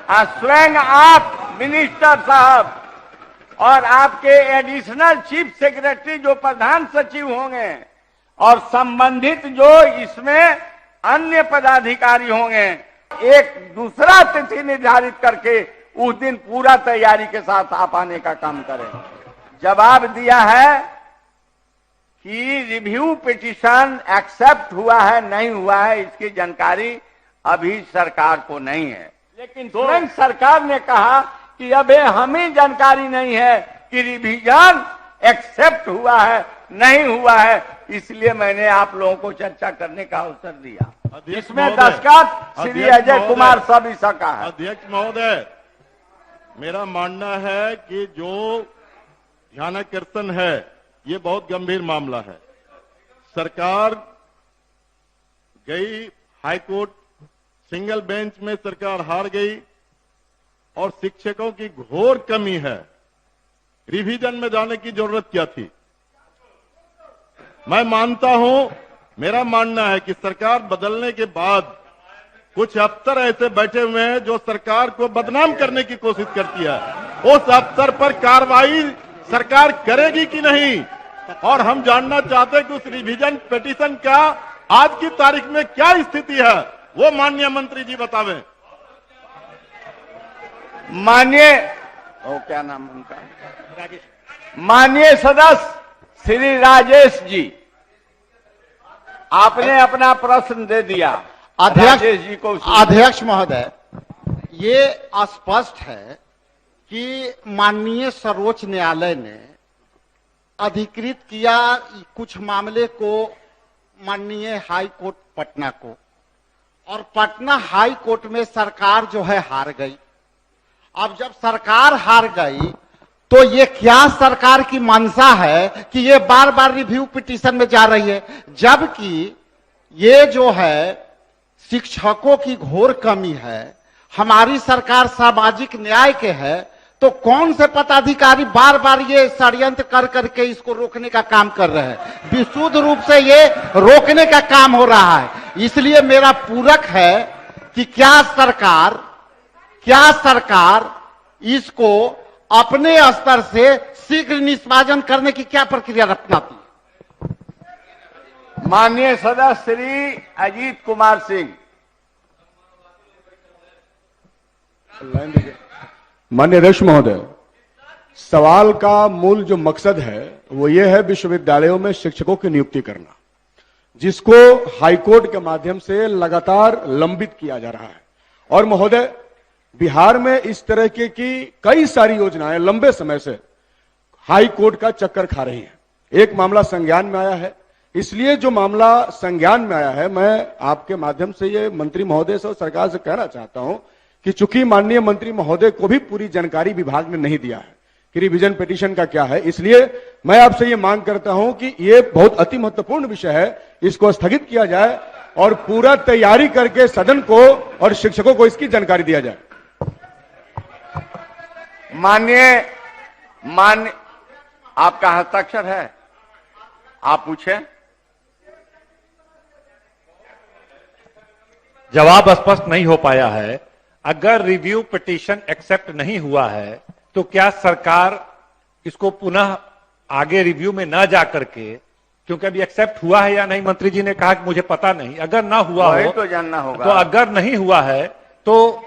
स्वयं आप मिनिस्टर साहब और आपके एडिशनल चीफ सेक्रेटरी जो प्रधान सचिव होंगे और संबंधित जो इसमें अन्य पदाधिकारी होंगे, एक दूसरा तिथि निर्धारित करके उस दिन पूरा तैयारी के साथ आप आने का काम करें। जवाब दिया है कि रिव्यू पिटीशन एक्सेप्ट हुआ है नहीं हुआ है, इसकी जानकारी अभी सरकार को नहीं है। लेकिन स्वयं सरकार ने कहा कि अबे हमें जानकारी नहीं है कि रिवीजन एक्सेप्ट हुआ है नहीं हुआ है, इसलिए मैंने आप लोगों को चर्चा करने का अवसर दिया। इसमें दस्तखत श्री अजय कुमार सबीसा का है। अध्यक्ष महोदय, मेरा मानना है कि जो ध्यानाकर्षण है ये बहुत गंभीर मामला है। सरकार गई हाईकोर्ट, सिंगल बेंच में सरकार हार गई और शिक्षकों की घोर कमी है। रिवीजन में जाने की जरूरत क्या थी? मैं मानता हूं, मेरा मानना है कि सरकार बदलने के बाद कुछ अफसर ऐसे बैठे हुए हैं जो सरकार को बदनाम करने की कोशिश करती है। उस अफसर पर कार्रवाई सरकार करेगी कि नहीं, और हम जानना चाहते हैं कि उस रिवीजन पिटीशन का आज की तारीख में क्या स्थिति है, वो माननीय मंत्री जी बतावें। माननीय क्या नाम उनका, माननीय सदस्य श्री राजेश जी, आपने अपना प्रश्न दे दिया। अध्यक्ष महोदय, ये स्पष्ट है कि माननीय सर्वोच्च न्यायालय ने अधिकृत किया कुछ मामले को माननीय हाई कोर्ट पटना को, और पटना हाई कोर्ट में सरकार जो है हार गई। अब जब सरकार हार गई तो ये क्या सरकार की मंशा है कि ये बार बार रिव्यू पिटीशन में जा रही है, जबकि ये जो है शिक्षकों की घोर कमी है। हमारी सरकार सामाजिक न्याय के है, तो कौन से पदाधिकारी बार बार ये षड्यंत्र कर करके इसको रोकने का काम कर रहे हैं? विशुद्ध रूप से ये रोकने का काम हो रहा है। इसलिए मेरा पूरक है कि क्या सरकार इसको अपने स्तर से शीघ्र निष्पादन करने की क्या प्रक्रिया अपनाती है? माननीय सदस्य श्री अजीत कुमार सिंह। माननीय अध्यक्ष महोदय, सवाल का मूल जो मकसद है वो ये है विश्वविद्यालयों में शिक्षकों की नियुक्ति करना, जिसको हाईकोर्ट के माध्यम से लगातार लंबित किया जा रहा है। और महोदय, बिहार में इस तरह की कई सारी योजनाएं लंबे समय से हाई कोर्ट का चक्कर खा रही हैं। एक मामला संज्ञान में आया है, इसलिए जो मामला संज्ञान में आया है, मैं आपके माध्यम से ये मंत्री महोदय से और सरकार से कहना चाहता हूं कि चूंकि माननीय मंत्री महोदय को भी पूरी जानकारी विभाग ने नहीं दिया है कि रिवीजन पिटीशन का क्या है, इसलिए मैं आपसे ये मांग करता हूं कि ये बहुत अति महत्वपूर्ण विषय है, इसको स्थगित किया जाए और पूरा तैयारी करके सदन को और शिक्षकों को इसकी जानकारी दिया जाए। माननीय आपका हस्ताक्षर है, आप पूछें। जवाब स्पष्ट नहीं हो पाया है। अगर रिव्यू पिटीशन एक्सेप्ट नहीं हुआ है तो क्या सरकार इसको पुनः आगे रिव्यू में न जा करके, क्योंकि अभी एक्सेप्ट हुआ है या नहीं मंत्री जी ने कहा कि मुझे पता नहीं, अगर ना हुआ हो तो जानना होगा। तो अगर नहीं हुआ है तो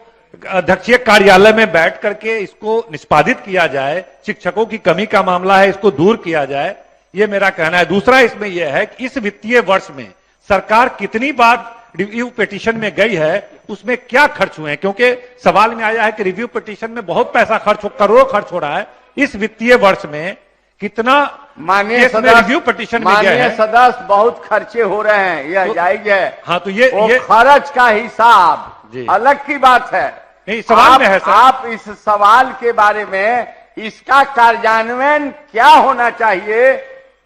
अध्यक्षीय कार्यालय में बैठ करके इसको निष्पादित किया जाए। शिक्षकों की कमी का मामला है, इसको दूर किया जाए, ये मेरा कहना है। दूसरा इसमें यह है कि इस वित्तीय वर्ष में सरकार कितनी बार रिव्यू पिटीशन में गई है, उसमें क्या खर्च हुए हैं, क्योंकि सवाल में आया है कि रिव्यू पिटीशन में बहुत पैसा करोड़ों खर्च हो रहा है। इस वित्तीय वर्ष में कितना माननीय रिव्यू पिटीशन में गए हैं? सदस्य बहुत खर्चे हो रहे हैं, यह तो, जायज है। हाँ, तो ये खर्च का हिसाब अलग की बात है। नहीं, सवाल में है सर। आप इस सवाल के बारे में इसका कार्यान्वयन क्या होना चाहिए,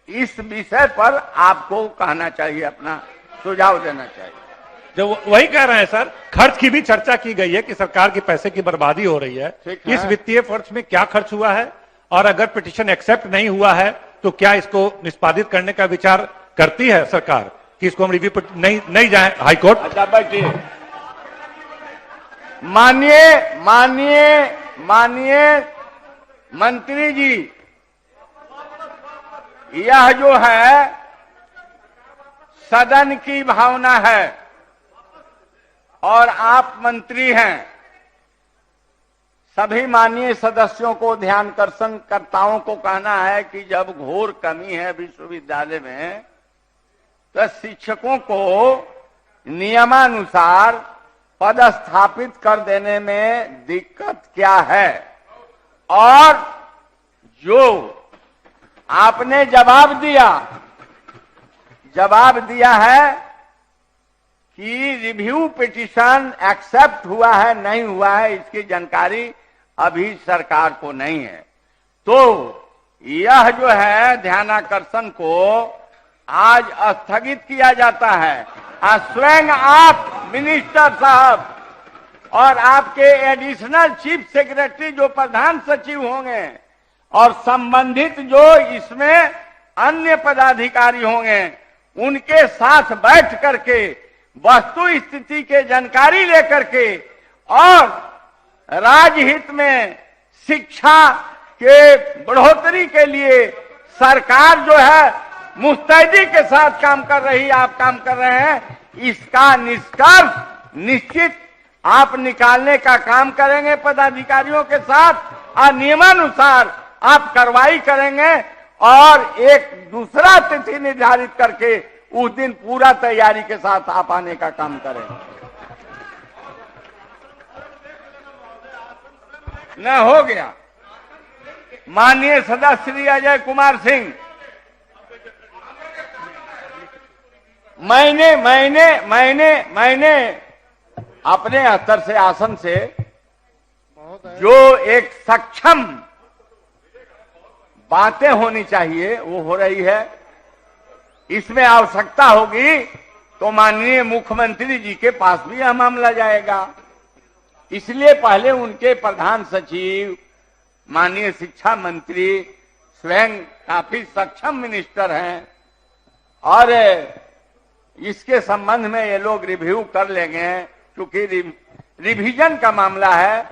इस विषय पर आपको कहना चाहिए, अपना सुझाव देना चाहिए। जो वही कह रहे हैं सर, खर्च की भी चर्चा की गई है कि सरकार के पैसे की बर्बादी हो रही है। इस वित्तीय वर्ष में क्या खर्च हुआ है, और अगर पिटीशन एक्सेप्ट नहीं हुआ है तो क्या इसको निष्पादित करने का विचार करती है सरकार कि इसको हम रिव्यू नहीं जाए हाईकोर्ट? अच्छा बैठिए। माननीय मंत्री जी, यह जो है सदन की भावना है और आप मंत्री हैं। सभी माननीय सदस्यों को, ध्यानकर्ताओं को कहना है कि जब घोर कमी है विश्वविद्यालय में, तो शिक्षकों को नियमानुसार पदस्थापित कर देने में दिक्कत क्या है। और जो आपने जवाब दिया है कि रिव्यू पिटीशन एक्सेप्ट हुआ है नहीं हुआ है, इसकी जानकारी अभी सरकार को नहीं है। तो यह जो है ध्यानाकर्षण को आज स्थगित किया जाता है। स्वयं आप मिनिस्टर साहब और आपके एडिशनल चीफ सेक्रेटरी जो प्रधान सचिव होंगे और संबंधित जो इसमें अन्य पदाधिकारी होंगे, उनके साथ बैठ करके वस्तु स्थिति के जानकारी लेकर के और राजहित में शिक्षा के बढ़ोतरी के लिए सरकार जो है मुस्तैदी के साथ काम कर रही, आप काम कर रहे हैं, इसका निष्कर्ष निश्चित आप निकालने का काम करेंगे पदाधिकारियों के साथ और नियमानुसार आप कार्रवाई करेंगे और एक दूसरा तिथि निर्धारित करके उस दिन पूरा तैयारी के साथ आप आने का काम करेंगे। न हो गया। माननीय सदस्य श्री अजय कुमार सिंह, मैंने अपने स्तर से, आसन से जो एक सक्षम बातें होनी चाहिए वो हो रही है। इसमें आवश्यकता होगी तो माननीय मुख्यमंत्री जी के पास भी यह मामला जाएगा। इसलिए पहले उनके प्रधान सचिव, माननीय शिक्षा मंत्री स्वयं काफी सक्षम मिनिस्टर हैं और इसके संबंध में ये लोग रिव्यू कर लेंगे, क्योंकि रिवीजन का मामला है।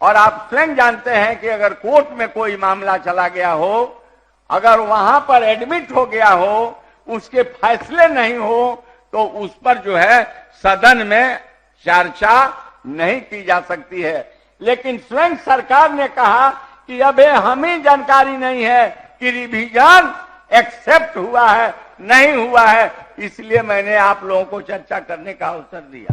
और आप स्वयं जानते हैं कि अगर कोर्ट में कोई मामला चला गया हो, अगर वहां पर एडमिट हो गया हो, उसके फैसले नहीं हो, तो उस पर जो है सदन में चर्चा नहीं की जा सकती है। लेकिन स्वयं सरकार ने कहा कि अबे हमें जानकारी नहीं है कि रिवीजन एक्सेप्ट हुआ है नहीं हुआ है, इसलिए मैंने आप लोगों को चर्चा करने का अवसर दिया।